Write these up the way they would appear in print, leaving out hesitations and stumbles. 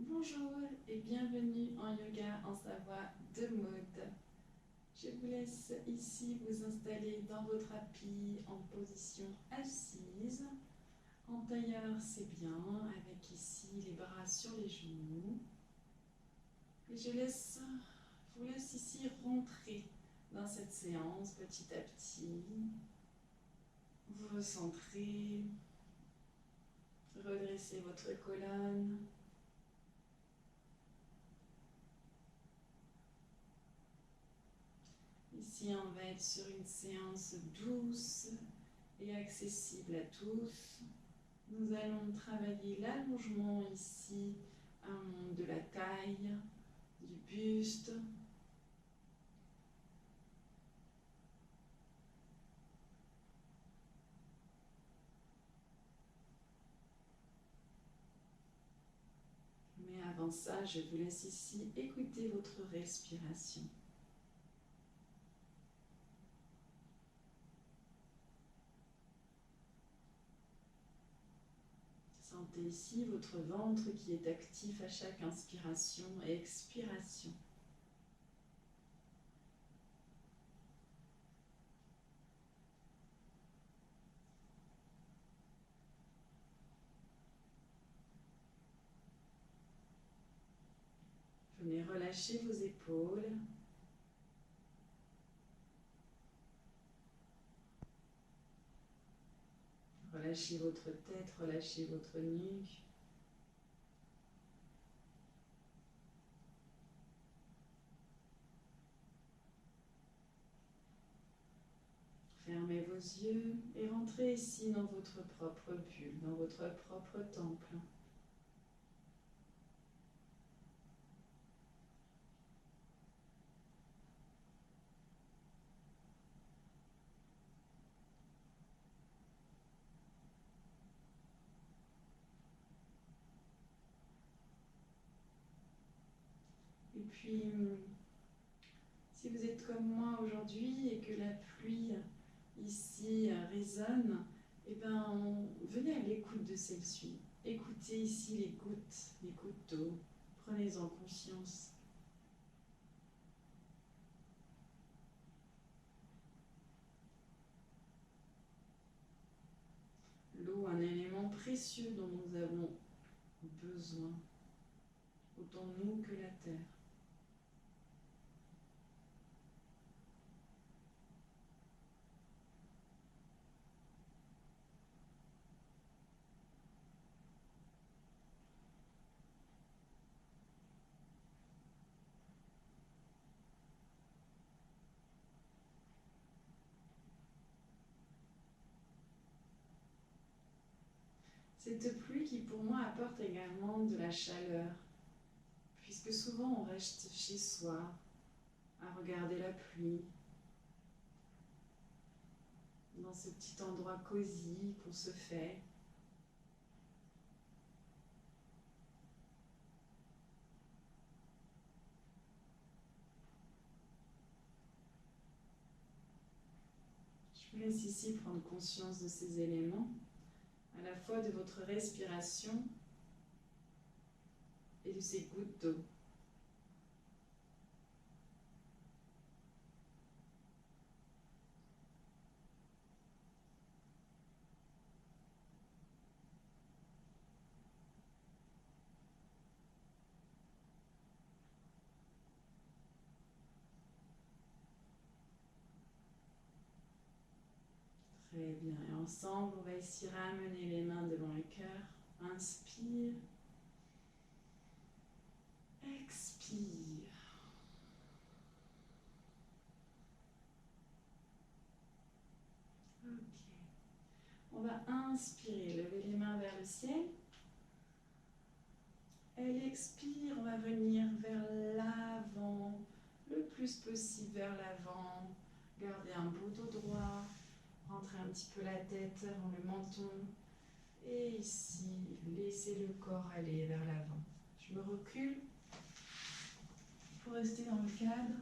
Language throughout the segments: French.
Bonjour et bienvenue en yoga en Savoie de Maud. Je vous laisse ici vous installer dans votre tapis en position assise. En tailleur, c'est bien, avec ici les bras sur les genoux. Et vous laisse ici rentrer dans cette séance petit à petit. Vous recentrez, redressez votre colonne. Ici, on va être sur une séance douce et accessible à tous. Nous allons travailler l'allongement ici de la taille, du buste. Mais avant ça, je vous laisse ici écouter votre respiration. Sentez ici votre ventre qui est actif à chaque inspiration et expiration. Venez relâcher vos épaules. Relâchez votre tête, relâchez votre nuque. Fermez vos yeux et rentrez ici dans votre propre bulle, dans votre propre temple. Et puis, si vous êtes comme moi aujourd'hui et que la pluie ici résonne, eh ben, venez à l'écoute de celle-ci. Écoutez ici les gouttes d'eau. Prenez-en conscience. L'eau, un élément précieux dont nous avons besoin, autant nous que la terre. Cette pluie qui pour moi apporte également de la chaleur, puisque souvent on reste chez soi à regarder la pluie, dans ce petit endroit cosy qu'on se fait. Je vous laisse ici prendre conscience de ces éléments, à la fois de votre respiration et de ces gouttes d'eau. Très bien. Et ensemble, on va ici ramener les mains devant le cœur. Inspire. Expire. Ok. On va inspirer, lever les mains vers le ciel. Et l'expire, on va venir vers l'avant, le plus possible vers l'avant. Gardez un beau dos droit. Rentrez un petit peu la tête dans le menton. Et ici, laissez le corps aller vers l'avant. Je me recule pour rester dans le cadre.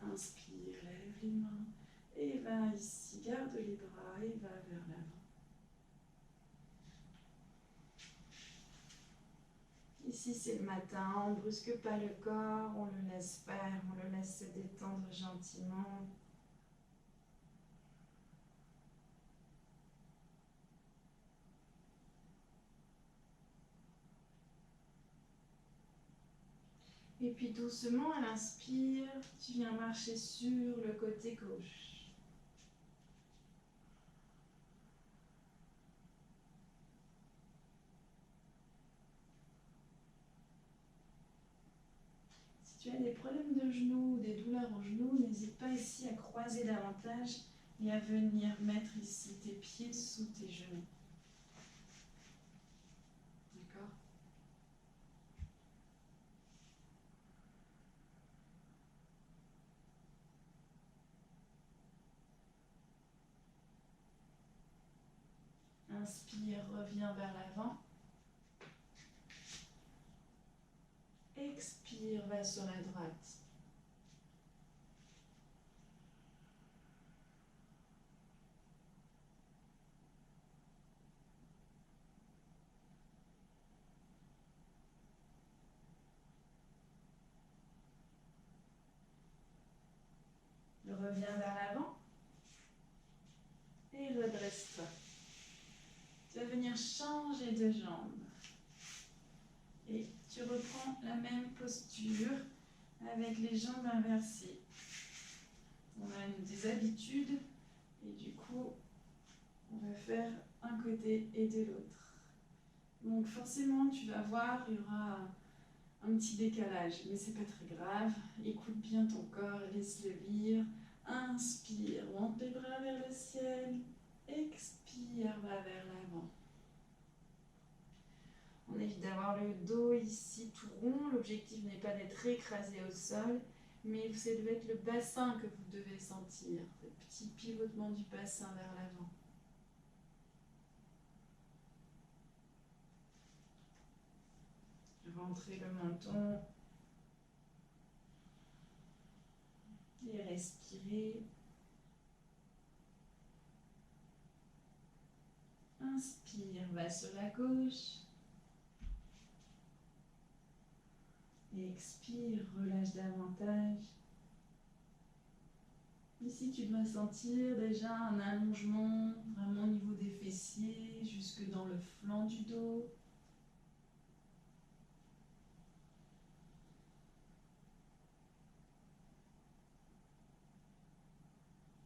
Inspire, lève les mains. Et va ici, garde les bras et va vers l'avant. Ici, c'est le matin, on ne brusque pas le corps, on le laisse faire, on le laisse se détendre gentiment. Et puis doucement, à l'inspire, tu viens marcher sur le côté gauche. Si tu as des problèmes de genoux, des douleurs aux genoux, n'hésite pas ici à croiser davantage et à venir mettre ici tes pieds sous tes genoux. D'accord ? Inspire, reviens vers l'avant. Expire, va sur la droite. Reviens vers l'avant. Et redresse-toi. Tu vas venir changer de jambe. Et tu reprends la même posture avec les jambes inversées. On a des habitudes et du coup, on va faire un côté et de l'autre. Donc forcément, tu vas voir, il y aura un petit décalage, mais c'est pas très grave. Écoute bien ton corps, laisse-le lire. Inspire, monte les bras vers le ciel. Expire, va vers l'avant. On évite d'avoir le dos ici tout rond. L'objectif n'est pas d'être écrasé au sol, mais ça doit être le bassin que vous devez sentir. Le petit pivotement du bassin vers l'avant. Rentrez le menton. Et respirez. Inspire, va sur la gauche. Et expire, relâche davantage. Ici, tu dois sentir déjà un allongement vraiment au niveau des fessiers, jusque dans le flanc du dos.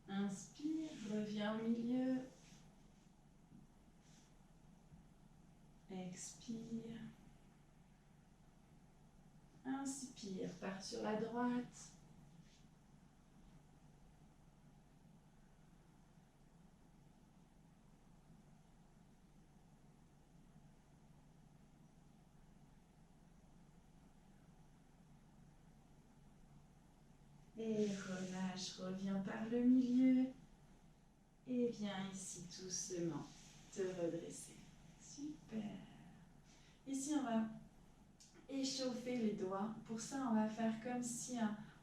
Inspire, reviens au milieu. Expire. Inspire, pars sur la droite. Et relâche, reviens par le milieu. Et viens ici doucement te redresser. Super. Ici, on va échauffer les doigts. Pour ça, on va faire comme si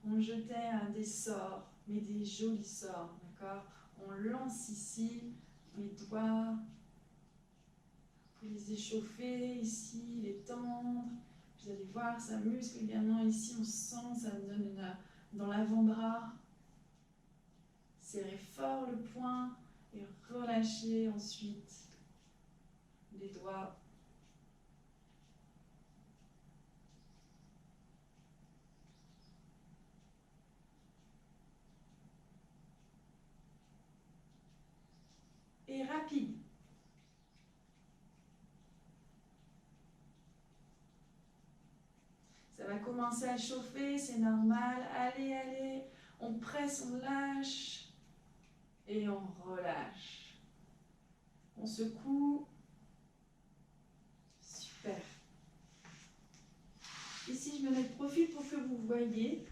on jetait des sorts, mais des jolis sorts, d'accord ? On lance ici les doigts pour les échauffer, ici, les tendre. Vous allez voir, ça muscle également ici, on sent, ça me donne dans l'avant-bras. Serrez fort le poing et relâchez ensuite les doigts. Et rapide. Ça va commencer à chauffer, c'est normal. Allez, allez. On presse, on lâche. Et on relâche. On secoue. Super. Ici, je me mets de profil pour que vous voyez.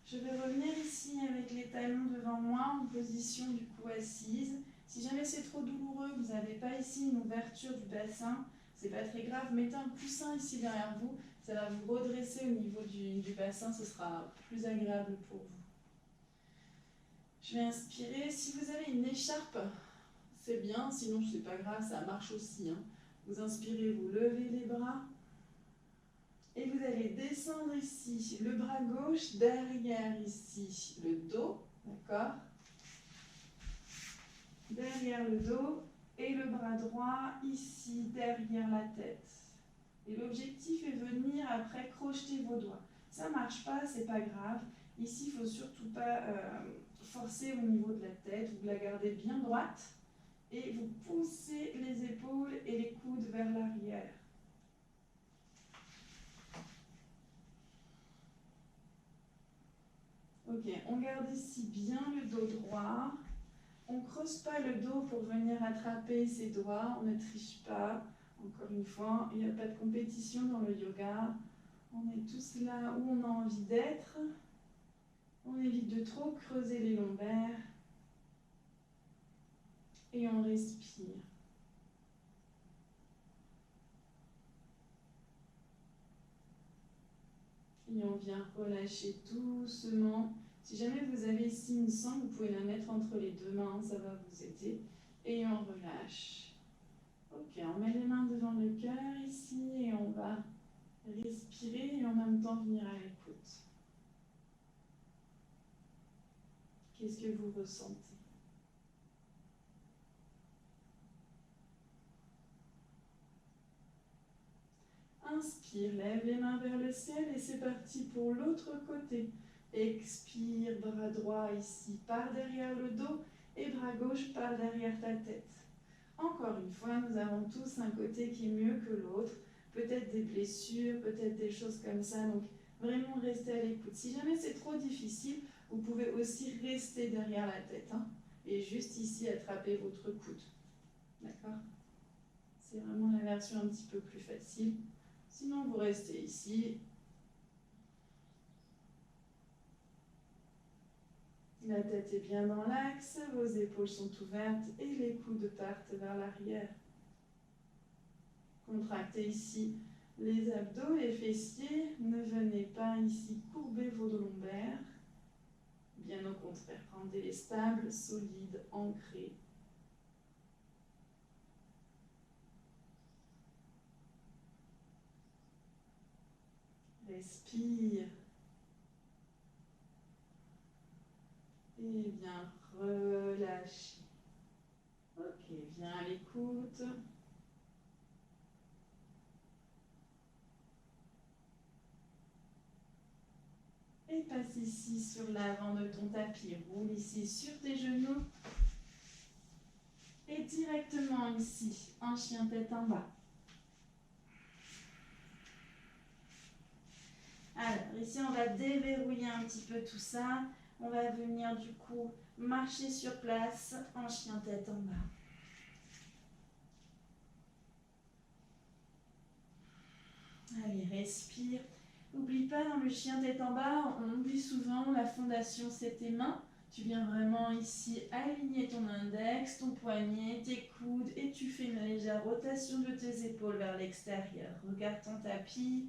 Je vais revenir ici avec les talons devant moi en position du coup assise. Si jamais c'est trop douloureux, vous n'avez pas ici une ouverture du bassin, c'est pas très grave. Mettez un coussin ici derrière vous, ça va vous redresser au niveau du bassin, ce sera plus agréable pour vous. Je vais inspirer. Si vous avez une écharpe, c'est bien, sinon c'est pas grave, ça marche aussi, hein. Vous inspirez, vous levez les bras. Et vous allez descendre ici, le bras gauche derrière ici, le dos, d'accord? Derrière le dos et le bras droit ici, derrière la tête. Et l'objectif est venir après crocheter vos doigts. Ça ne marche pas, c'est pas grave. Ici, il ne faut surtout pas forcer au niveau de la tête. Vous la gardez bien droite et vous poussez les épaules et les coudes vers l'arrière. Ok, on garde ici bien le dos droit. On ne creuse pas le dos pour venir attraper ses doigts. On ne triche pas. Encore une fois, il n'y a pas de compétition dans le yoga. On est tous là où on a envie d'être. On évite de trop creuser les lombaires. Et on respire. Et on vient relâcher doucement. Si jamais vous avez ici une sangle, vous pouvez la mettre entre les deux mains, ça va vous aider. Et on relâche. Ok, on met les mains devant le cœur ici et on va respirer et en même temps venir à l'écoute. Qu'est-ce que vous ressentez? Inspire, lève les mains vers le ciel et c'est parti pour l'autre côté. Expire, bras droit ici par derrière le dos et bras gauche par derrière ta tête. Encore une fois, nous avons tous un côté qui est mieux que l'autre. Peut-être des blessures, peut-être des choses comme ça. Donc vraiment restez à l'écoute. Si jamais c'est trop difficile, vous pouvez aussi rester derrière la tête. Et juste ici attraper votre coude. D'accord? C'est vraiment la version un petit peu plus facile. Sinon, vous restez ici. La tête est bien dans l'axe, vos épaules sont ouvertes et les coudes partent vers l'arrière. Contractez ici les abdos, les fessiers. Ne venez pas ici courber vos lombaires. Bien au contraire, rendez-les stables, solides, ancrés. Respire. Et bien relâchez. Ok, viens à l'écoute. Et passe ici sur l'avant de ton tapis. Roule ici sur tes genoux. Et directement ici, en chien tête en bas. Alors, ici, on va déverrouiller un petit peu tout ça. On va venir du coup marcher sur place en chien tête en bas. Allez, respire. N'oublie pas, dans le chien tête en bas, on oublie souvent la fondation, c'est tes mains. Tu viens vraiment ici aligner ton index, ton poignet, tes coudes et tu fais une légère rotation de tes épaules vers l'extérieur. Regarde ton tapis.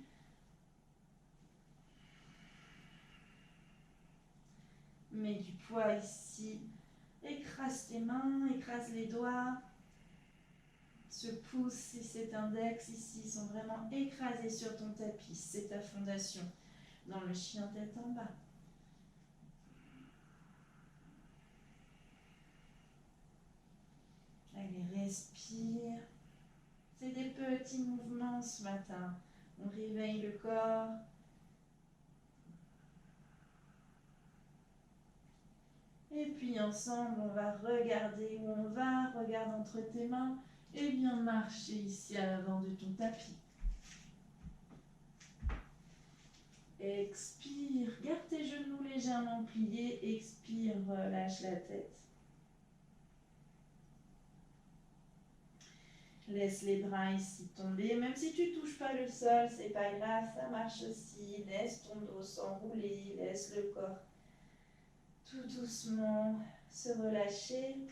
Mets du poids ici. Écrase tes mains, écrase les doigts. Ce pouce et cet index ici sont vraiment écrasés sur ton tapis. C'est ta fondation dans le chien tête en bas. Allez, respire. C'est des petits mouvements ce matin. On réveille le corps. Et puis ensemble, on va regarder où on va. Regarde entre tes mains. Et bien marcher ici à l'avant de ton tapis. Expire, garde tes genoux légèrement pliés. Expire, relâche la tête. Laisse les bras ici tomber. Même si tu ne touches pas le sol, c'est pas grave, ça marche aussi. Laisse ton dos s'enrouler, laisse le corps tout doucement se relâcher.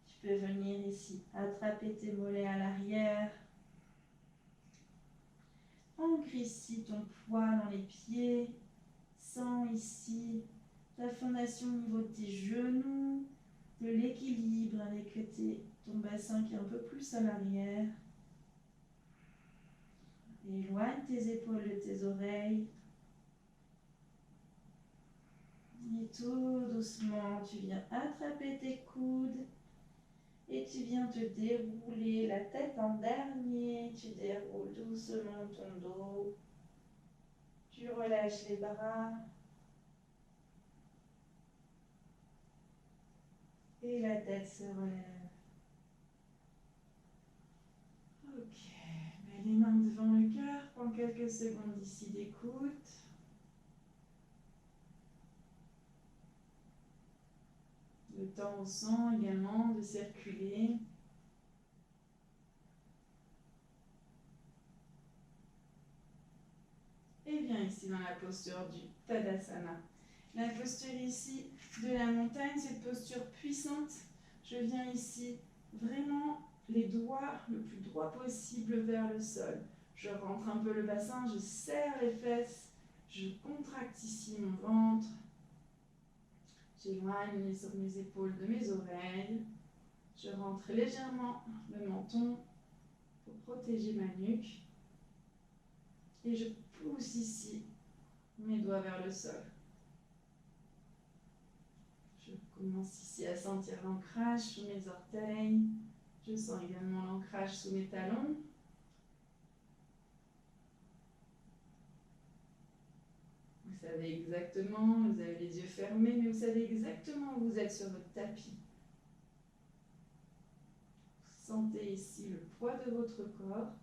Tu peux venir ici, attraper tes mollets à l'arrière. On Ancre ici ton poids dans les pieds. Sens ici ta fondation au niveau de tes genoux, de l'équilibre avec ton bassin qui est un peu plus à l'arrière. Éloigne tes épaules de tes oreilles. Et tout doucement, tu viens attraper tes coudes et tu viens te dérouler la tête en dernier. Tu déroules doucement ton dos. Tu relâches les bras. Et la tête se relève. Ok, mets les mains devant le cœur. Prends quelques secondes ici d'écoute. Le temps au sang également de circuler. Et viens ici dans la posture du Tadasana. La posture ici de la montagne, cette posture puissante. Je viens ici vraiment les doigts le plus droit possible vers le sol. Je rentre un peu le bassin, je serre les fesses, je contracte ici mon ventre. J'éloigne mes épaules de mes oreilles. Je rentre légèrement le menton pour protéger ma nuque. Et je pousse ici mes doigts vers le sol. Je commence ici à sentir l'ancrage sous mes orteils. Je sens également l'ancrage sous mes talons. Vous savez exactement, vous avez les yeux fermés, mais vous savez exactement où vous êtes sur votre tapis. Vous sentez ici le poids de votre corps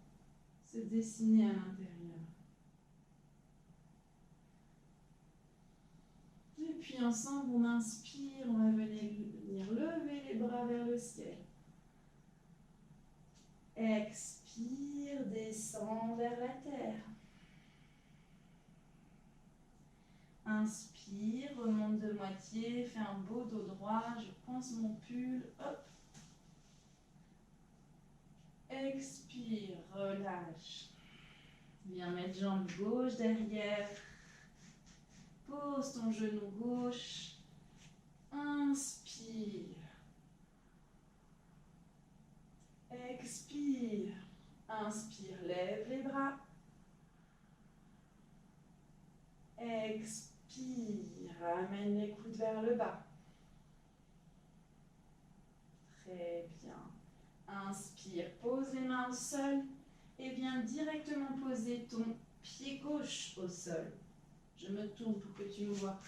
se dessiner à l'intérieur. Et puis ensemble, on inspire, on va venir lever les bras vers le ciel. Expire, descend vers la terre. Inspire, remonte de moitié, fais un beau dos droit, je pense mon pull, hop. Expire, relâche. Viens mettre jambe gauche derrière. Pose ton genou gauche. Inspire. Expire. Inspire, lève les bras. Expire, amène les coudes vers le bas. Très bien. Inspire, pose les mains au sol et viens directement poser ton pied gauche au sol. Je me tourne pour que tu me vois.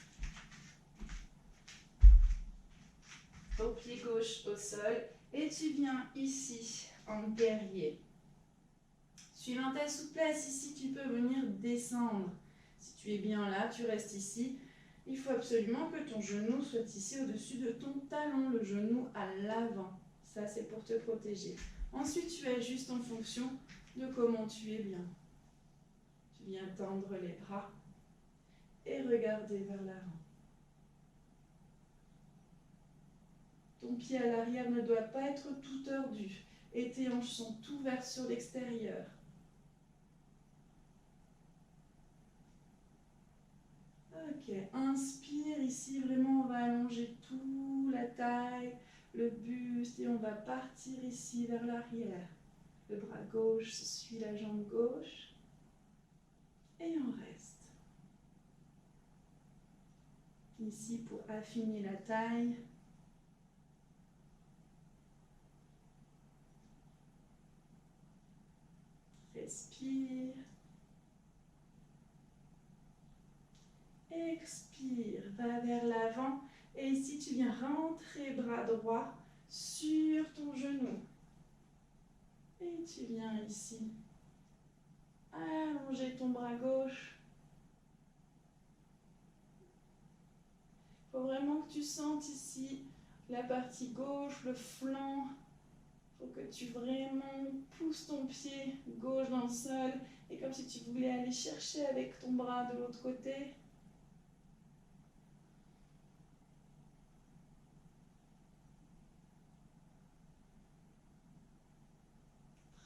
Ton pied gauche au sol et tu viens ici en guerrier. Suivant ta souplesse, ici tu peux venir descendre. Si tu es bien là, tu restes ici. Il faut absolument que ton genou soit ici au-dessus de ton talon, le genou à l'avant. Ça, c'est pour te protéger. Ensuite, tu ajustes en fonction de comment tu es bien. Tu viens tendre les bras et regarder vers l'avant. Ton pied à l'arrière ne doit pas être tout tordu et tes hanches sont ouvertes sur l'extérieur. Ok, inspire ici, vraiment on va allonger tout, la taille, le buste et on va partir ici vers l'arrière. Le bras gauche suit la jambe gauche et on reste. Ici pour affiner la taille. Respire. Expire, va vers l'avant. Et ici, tu viens rentrer bras droit sur ton genou. Et tu viens ici allonger ton bras gauche. Il faut vraiment que tu sentes ici la partie gauche, le flanc. Il faut que tu vraiment pousses ton pied gauche dans le sol. Et comme si tu voulais aller chercher avec ton bras de l'autre côté.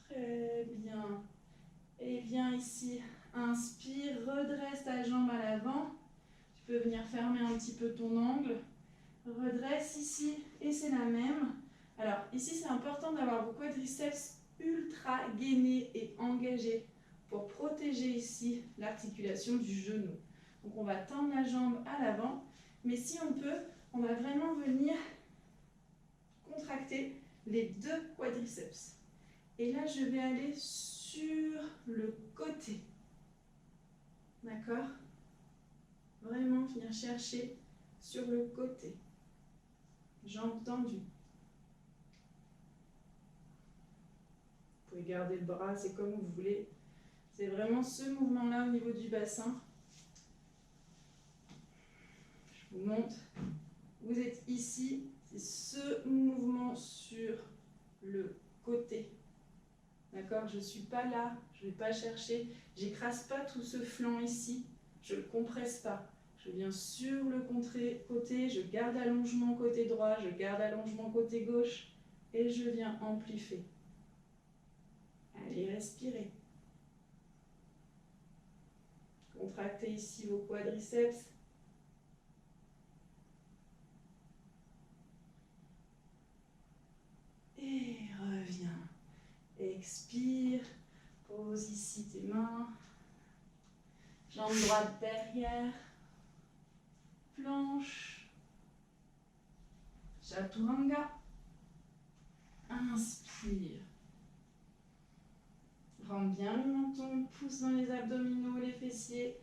Très bien. Et viens ici Inspire, redresse ta jambe à l'avant. Tu peux venir fermer un petit peu ton angle. Redresse ici et c'est la même. Alors ici c'est important d'avoir vos quadriceps ultra gainés et engagés pour protéger ici l'articulation du genou. Donc on va tendre la jambe à l'avant, mais si on peut, on va vraiment venir contracter les deux quadriceps. Et là je vais aller sur le côté. D'accord? Vraiment venir chercher sur le côté. Jambes tendues. Vous pouvez garder le bras, c'est comme vous voulez. C'est vraiment ce mouvement-là au niveau du bassin. Je vous montre. Vous êtes ici, c'est ce mouvement sur le côté. D'accord? Je ne suis pas là, je ne vais pas chercher. J'écrase pas tout ce flanc ici. Je ne le compresse pas. Je viens sur le côté, je garde allongement côté droit, je garde allongement côté gauche et je viens amplifier. Allez, respirez. Contractez ici vos quadriceps. Et reviens. Expire. Pose ici tes mains. Jambe droite derrière. Planche. Chaturanga. Inspire. Rentre bien le menton, pousse dans les abdominaux, les fessiers.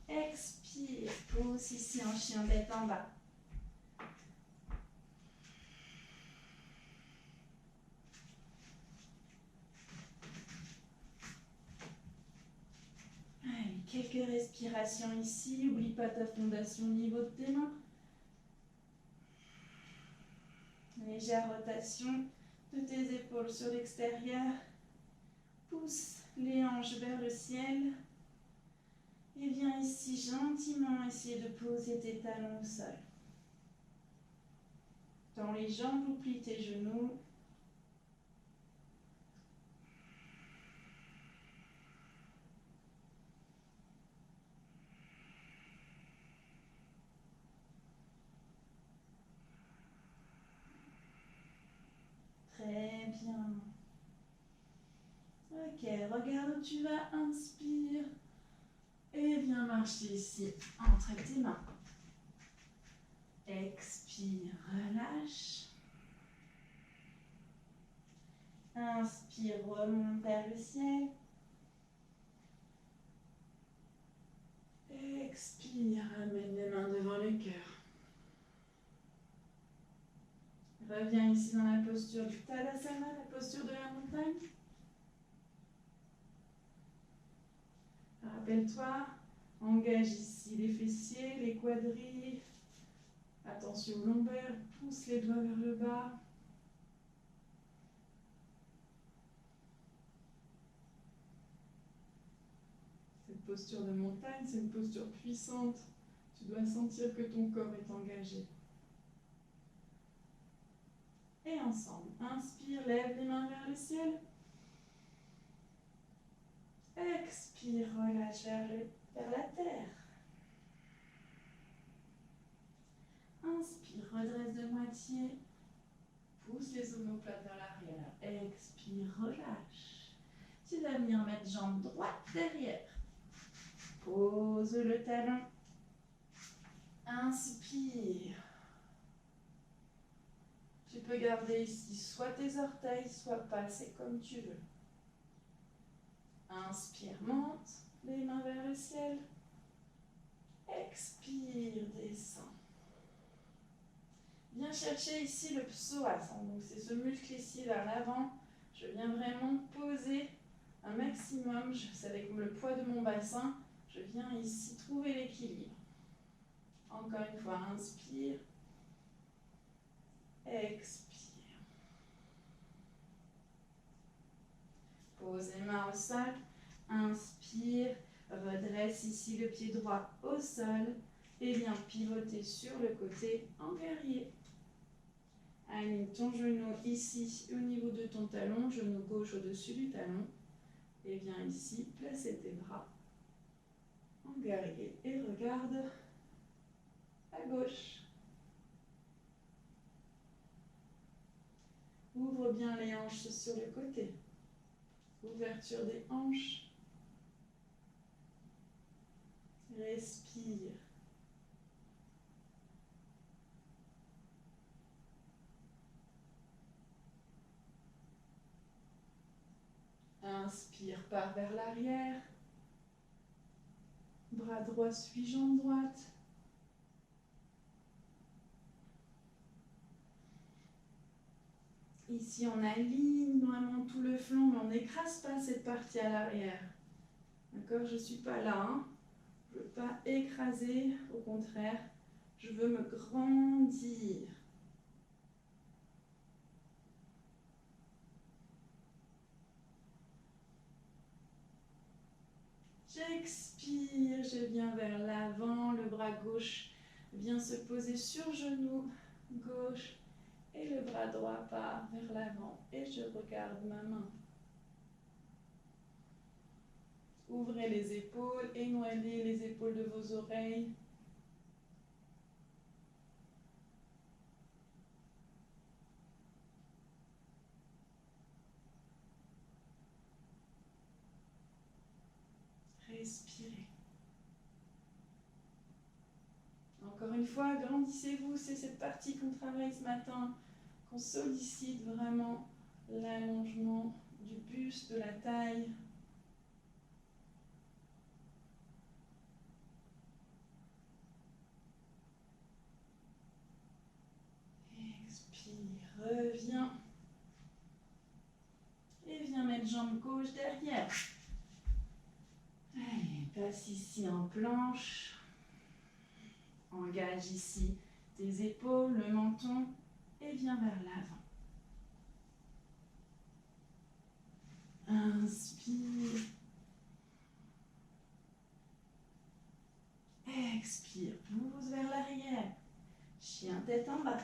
Expire. Pose ici en chien tête en bas. Allez, quelques respirations ici. N'oublie pas ta fondation au niveau de tes mains. Légère rotation de tes épaules sur l'extérieur. Pousse les hanches vers le ciel. Et viens ici gentiment essayer de poser tes talons au sol. Tends les jambes ou plie tes genoux. Très bien. Ok, regarde où tu vas, inspire. Et viens marcher ici entre tes mains. Expire, relâche. Inspire, remonte vers le ciel. Expire, amène les mains devant le cœur. Reviens ici dans la posture du Tadasana, la posture de la montagne. Rappelle-toi, engage ici les fessiers, les quadrilles. Attention au lombaire, pousse les doigts vers le bas. Cette posture de montagne, c'est une posture puissante. Tu dois sentir que ton corps est engagé. Et ensemble, inspire, lève les mains vers le ciel. Expire, relâche vers la terre. Inspire, redresse de moitié. Pousse les omoplates vers l'arrière. Expire, relâche. Tu vas venir mettre jambe droite derrière. Pose le talon. Inspire. Tu peux garder ici soit tes orteils, soit pas, c'est comme tu veux. Inspire, monte, les mains vers le ciel. Expire, descend. Viens chercher ici le psoas. Donc c'est ce muscle ici vers l'avant. Je viens vraiment poser un maximum. C'est avec le poids de mon bassin. Je viens ici trouver l'équilibre. Encore une fois, inspire. Expire. Pose les mains au sol. Inspire. Redresse ici le pied droit au sol. Et viens pivoter sur le côté en guerrier. Aligne ton genou ici au niveau de ton talon, genou gauche au-dessus du talon. Et viens ici placer tes bras en guerrier et regarde à gauche. Ouvre bien les hanches sur le côté. Ouverture des hanches. Respire. Inspire, part vers l'arrière. Bras droit suit jambe droite. Ici, on aligne vraiment tout le flanc, mais on n'écrase pas cette partie à l'arrière. D'accord? Je ne suis pas là. Hein? Je ne veux pas écraser, au contraire, je veux me grandir. J'expire, je viens vers l'avant, le bras gauche vient se poser sur genou gauche et le bras droit part vers l'avant et je regarde ma main. Ouvrez les épaules, éloignez les épaules de vos oreilles. Respirez. Encore une fois, grandissez-vous, c'est cette partie qu'on travaille ce matin, qu'on sollicite vraiment l'allongement du buste, de la taille. Expire, reviens. Et viens mettre jambe gauche derrière. Allez, passe ici en planche. Engage ici tes épaules, le menton et viens vers l'avant. Inspire. Expire, pousse vers l'arrière. Chien tête en bas.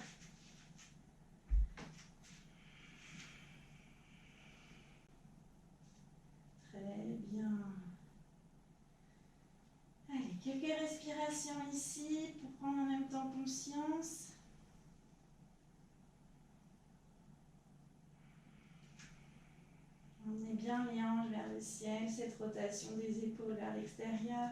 Très bien. Allez, quelques respirations ici pour prendre en même temps conscience. Emmenez bien les hanches vers le ciel, cette rotation des épaules vers l'extérieur.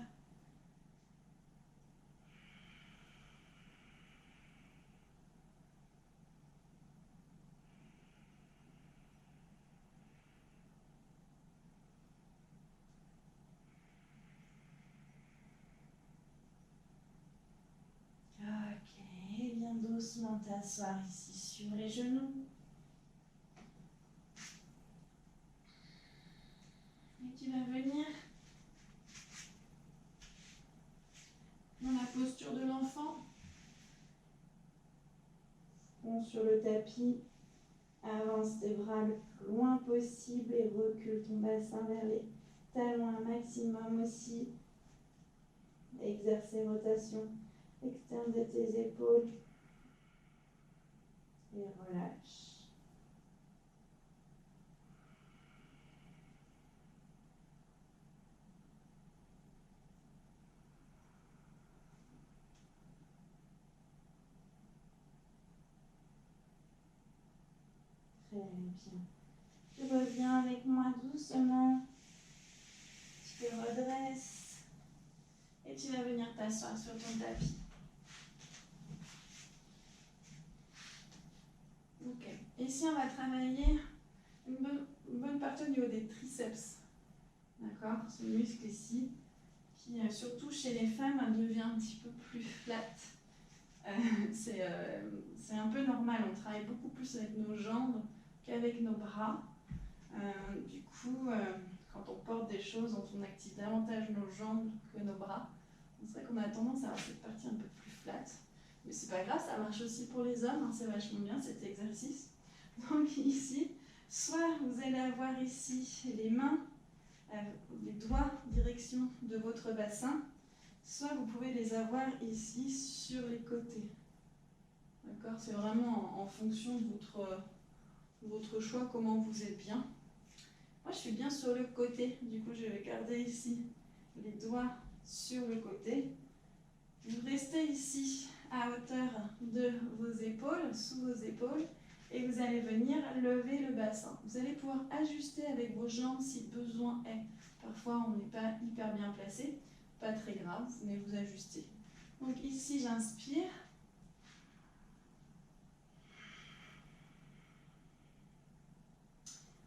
Ok, viens doucement t'asseoir ici sur les genoux. Et tu vas venir dans la posture de l'enfant. Front sur le tapis. Avance tes bras le plus loin possible et recule ton bassin vers les talons un maximum aussi. Exerce rotation externe de tes épaules. Et relâche. Très bien. Tu reviens avec moi doucement. Tu te redresses. Et tu vas venir t'asseoir sur ton tapis. Ok. Ici, on va travailler une bonne partie au niveau des triceps. D'accord? Ce muscle ici, qui surtout chez les femmes, devient un petit peu plus flat. C'est un peu normal. On travaille beaucoup plus avec nos jambes qu'avec nos bras. Du coup, quand on porte des choses dont on active davantage nos jambes que nos bras, c'est vrai qu'on a tendance à avoir cette partie un peu plus flat. Mais c'est pas grave, ça marche aussi pour les hommes, hein, c'est vachement bien cet exercice. Donc ici, soit vous allez avoir ici les mains, les doigts direction de votre bassin, soit vous pouvez les avoir ici sur les côtés. D'accord? C'est vraiment en fonction de votre choix, comment vous êtes bien. Moi, je suis bien sur le côté, du coup, je vais garder ici les doigts sur le côté. Vous restez ici à hauteur de vos épaules, sous vos épaules, et vous allez venir lever le bassin. Vous allez pouvoir ajuster avec vos jambes si besoin est. Parfois, on n'est pas hyper bien placé, pas très grave, mais vous ajustez. Donc ici, j'inspire.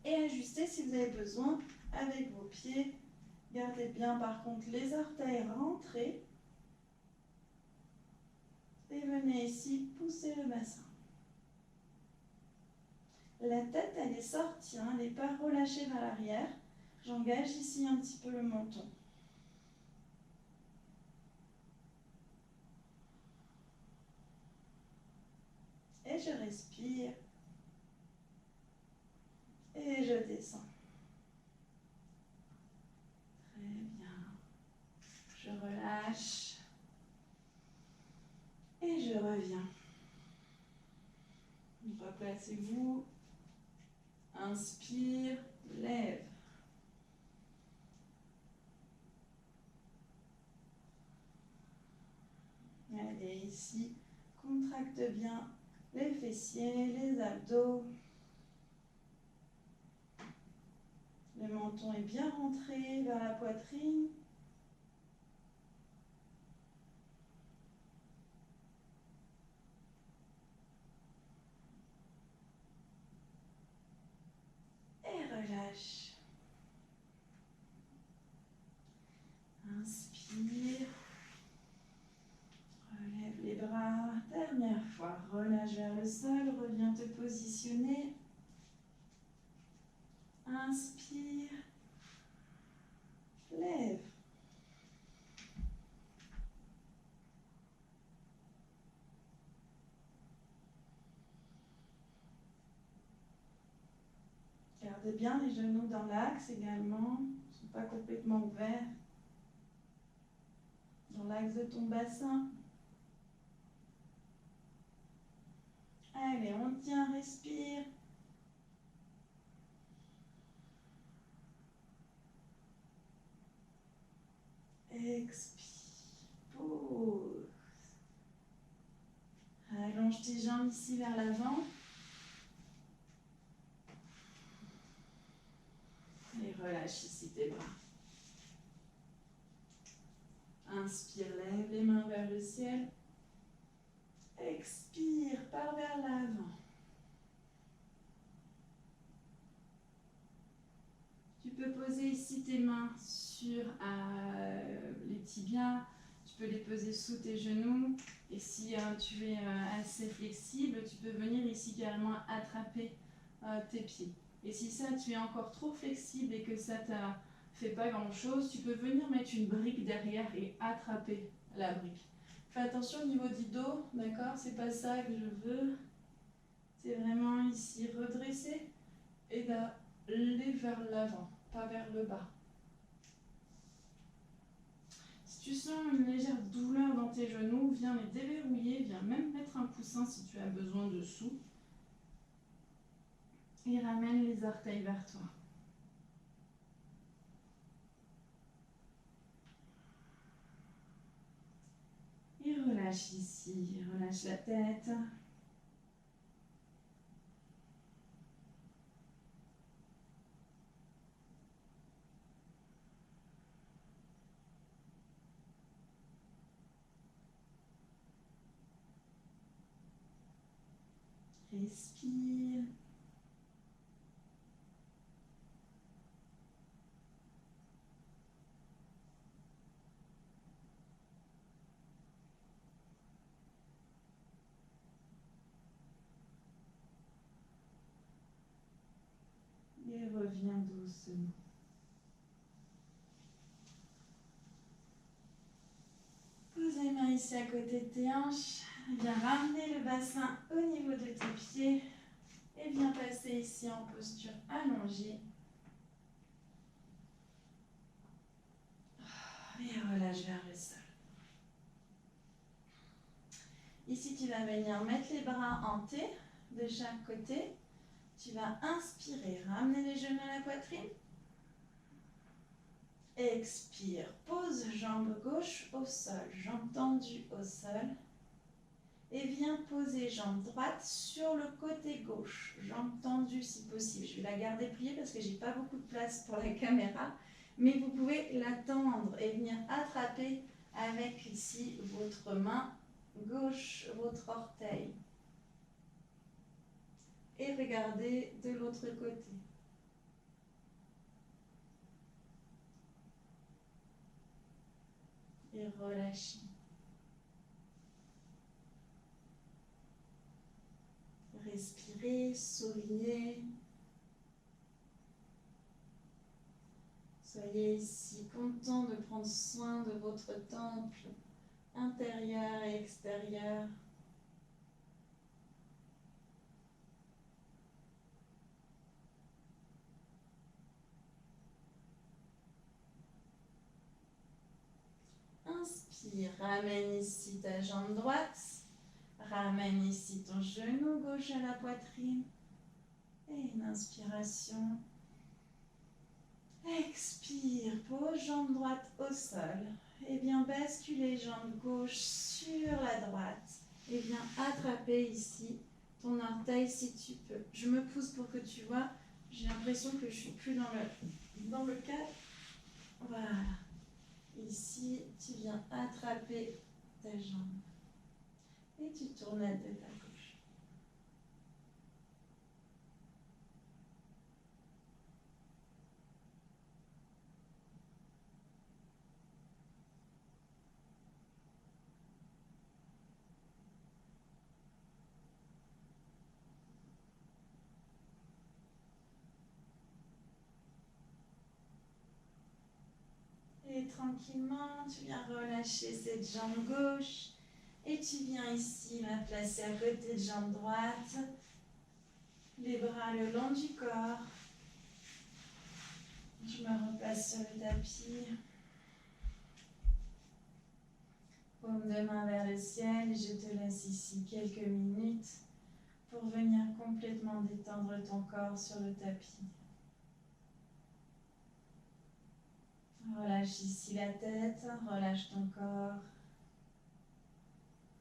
Et ajustez si vous avez besoin avec vos pieds. Gardez bien par contre les orteils rentrés. Et venez ici pousser le bassin. La tête, elle est sortie, hein, elle n'est pas relâchée vers l'arrière. J'engage ici un petit peu le menton. Et je respire. Et je descends. Très bien. Je relâche. Et je reviens. Replacez-vous. Inspire, lève. Allez, ici, contracte bien les fessiers, les abdos. Le menton est bien rentré vers la poitrine. Et relâche. Inspire. Relève les bras. Dernière fois. Relâche vers le sol. Reviens te positionner. Inspire. Lève. Gardez bien les genoux dans l'axe également. Ils ne sont pas complètement ouverts. Dans l'axe de ton bassin. Allez, on tient, respire. Expire. Pause. Allonge tes jambes ici vers l'avant. Et relâche ici tes bras. Inspire, lève les mains vers le ciel. Expire, pars vers l'avant. Tu peux poser ici tes mains sur les tibias. Tu peux les poser sous tes genoux. Et si tu es assez flexible, tu peux venir ici carrément attraper tes pieds. Et si ça, tu es encore trop flexible et que ça ne fait pas grand-chose, tu peux venir mettre une brique derrière et attraper la brique. Fais attention au niveau du dos, d'accord? C'est pas ça que je veux. C'est vraiment ici redresser et d'aller vers l'avant, pas vers le bas. Si tu sens une légère douleur dans tes genoux, viens les déverrouiller, viens même mettre un coussin si tu as besoin dessous. Et ramène les orteils vers toi. Et relâche ici, relâche la tête. Respire. Et reviens doucement. Pose les mains ici à côté de tes hanches. Viens ramener le bassin au niveau de tes pieds. Et viens passer ici en posture allongée. Et relâche vers le sol. Ici, tu vas venir mettre les bras en T de chaque côté. Tu vas inspirer, ramener les genoux à la poitrine. Expire, pose jambe gauche au sol, jambe tendue au sol. Et viens poser jambe droite sur le côté gauche, jambe tendue si possible. Je vais la garder pliée parce que j'ai pas beaucoup de place pour la caméra, mais vous pouvez la tendre et venir attraper avec ici votre main gauche, votre orteil. Et regardez de l'autre côté. Et relâchez. Respirez, souriez. Soyez ici content de prendre soin de votre temple intérieur et extérieur. Inspire, ramène ici ta jambe droite. Ramène ici ton genou gauche à la poitrine. Et une inspiration. Expire, pose jambe droite au sol. Et bien basculer jambe gauche sur la droite. Et viens attraper ici ton orteil si tu peux. Je me pousse pour que tu vois. J'ai l'impression que je suis plus dans le cadre. Voilà. Ici, tu viens attraper ta jambe. Et tu tournes la tête à gauche. Et tranquillement, tu viens relâcher cette jambe gauche. Et tu viens ici la placer à côté de jambe droite. Les bras le long du corps. Je me replace sur le tapis. Paume de main vers le ciel. Et je te laisse ici quelques minutes pour venir complètement détendre ton corps sur le tapis. Relâche ici la tête, relâche ton corps.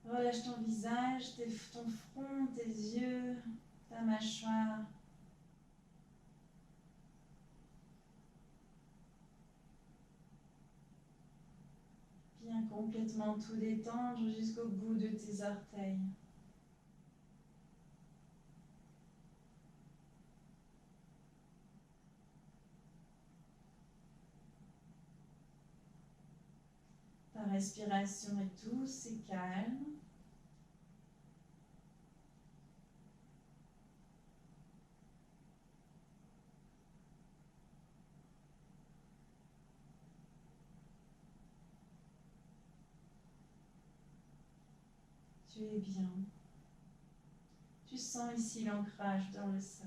Relâche ton visage, ton front, tes yeux, ta mâchoire. Viens complètement tout détendre jusqu'au bout de tes orteils. Ta respiration est douce et calme. Tu es bien. Tu sens ici l'ancrage dans le sol.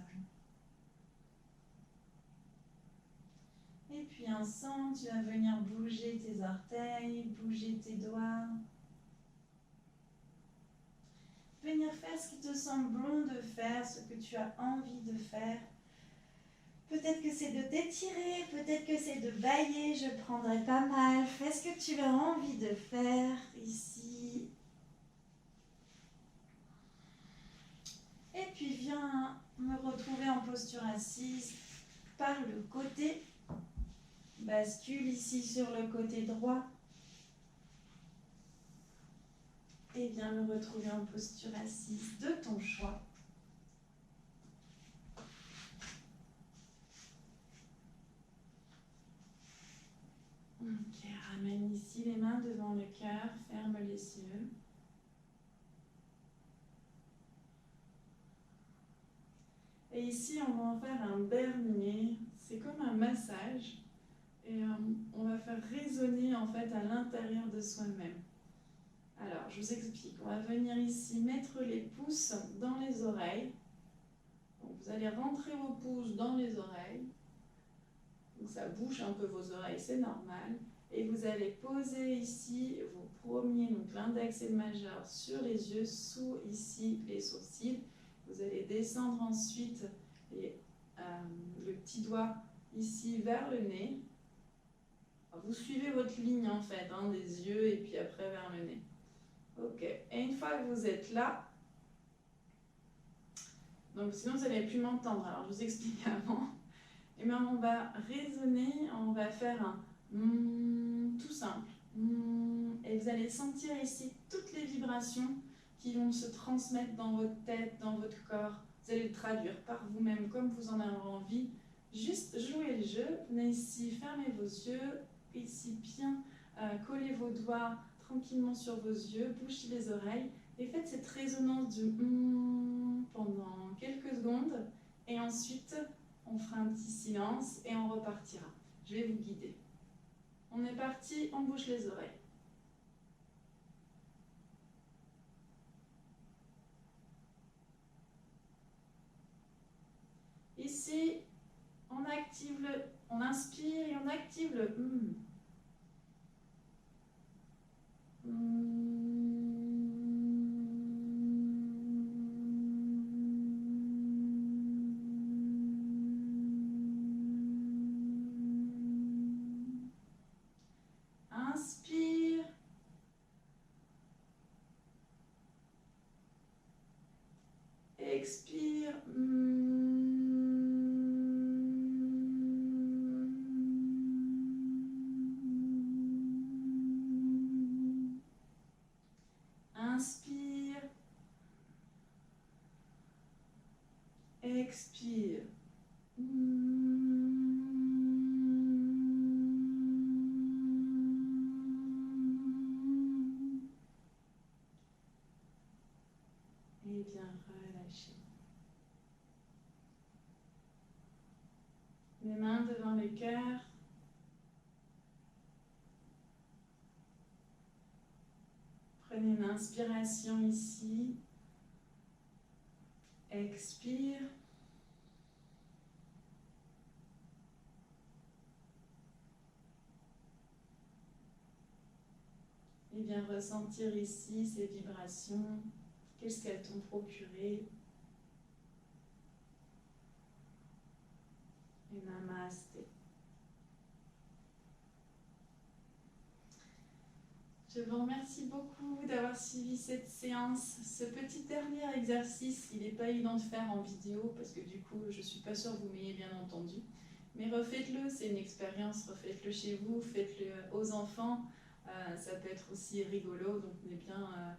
Et puis ensemble, tu vas venir bouger tes orteils, bouger tes doigts. Venir faire ce qui te semble bon de faire, ce que tu as envie de faire. Peut-être que c'est de t'étirer, peut-être que c'est de bailler, je prendrai pas mal. Fais ce que tu as envie de faire ici. Et puis viens me retrouver en posture assise par le côté. Bascule ici sur le côté droit. Et viens me retrouver en posture assise de ton choix. Ok, ramène ici les mains devant le cœur, ferme les yeux. Et ici, on va en faire un bernier. C'est comme un massage. Et on va faire résonner en fait à l'intérieur de soi-même. Alors, je vous explique. On va venir ici mettre les pouces dans les oreilles. Donc, vous allez rentrer vos pouces dans les oreilles. Donc, ça bouge un peu vos oreilles, c'est normal. Et vous allez poser ici vos premiers, donc l'index et le majeur, sur les yeux, sous ici les sourcils. Vous allez descendre ensuite le petit doigt ici vers le nez. Vous suivez votre ligne en fait, hein, des yeux et puis après vers le nez. Ok, et une fois que vous êtes là, donc sinon vous n'allez plus m'entendre, alors je vous explique avant. Et bien on va raisonner, on va faire un tout simple. Et vous allez sentir ici toutes les vibrations qui vont se transmettre dans votre tête, dans votre corps. Vous allez le traduire par vous-même comme vous en avez envie. Juste jouez le jeu. Venez ici, fermez vos yeux. Ici, bien collez vos doigts tranquillement sur vos yeux, bouchez les oreilles et faites cette résonance du pendant quelques secondes. Et ensuite, on fera un petit silence et on repartira. Je vais vous guider. On est parti, on bouche les oreilles. Ici, on inspire et on active le Inspire. Expire. Inspire. Expire. Et bien relâchez. Les mains devant le cœur. Prenez une inspiration ici. Expire. Et bien ressentir ici ces vibrations. Qu'est-ce qu'elles t'ont procuré? Et namasté. Je vous remercie beaucoup d'avoir suivi cette séance. Ce petit dernier exercice, il n'est pas évident de faire en vidéo parce que du coup, je ne suis pas sûre que vous m'ayez bien entendu. Mais refaites-le, c'est une expérience, refaites-le chez vous, faites-le aux enfants. Ça peut être aussi rigolo, donc on est bien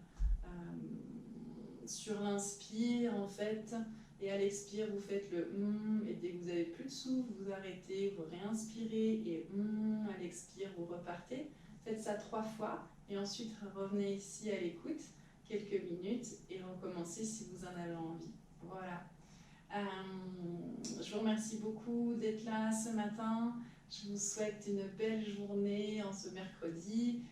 sur l'inspire en fait. Et à l'expire, vous faites le et dès que vous n'avez plus de souffle, vous arrêtez, vous réinspirez et à l'expire, vous repartez. Faites ça 3 fois et ensuite revenez ici à l'écoute quelques minutes et recommencez si vous en avez envie. Voilà. Je vous remercie beaucoup d'être là ce matin. Je vous souhaite une belle journée en ce mercredi.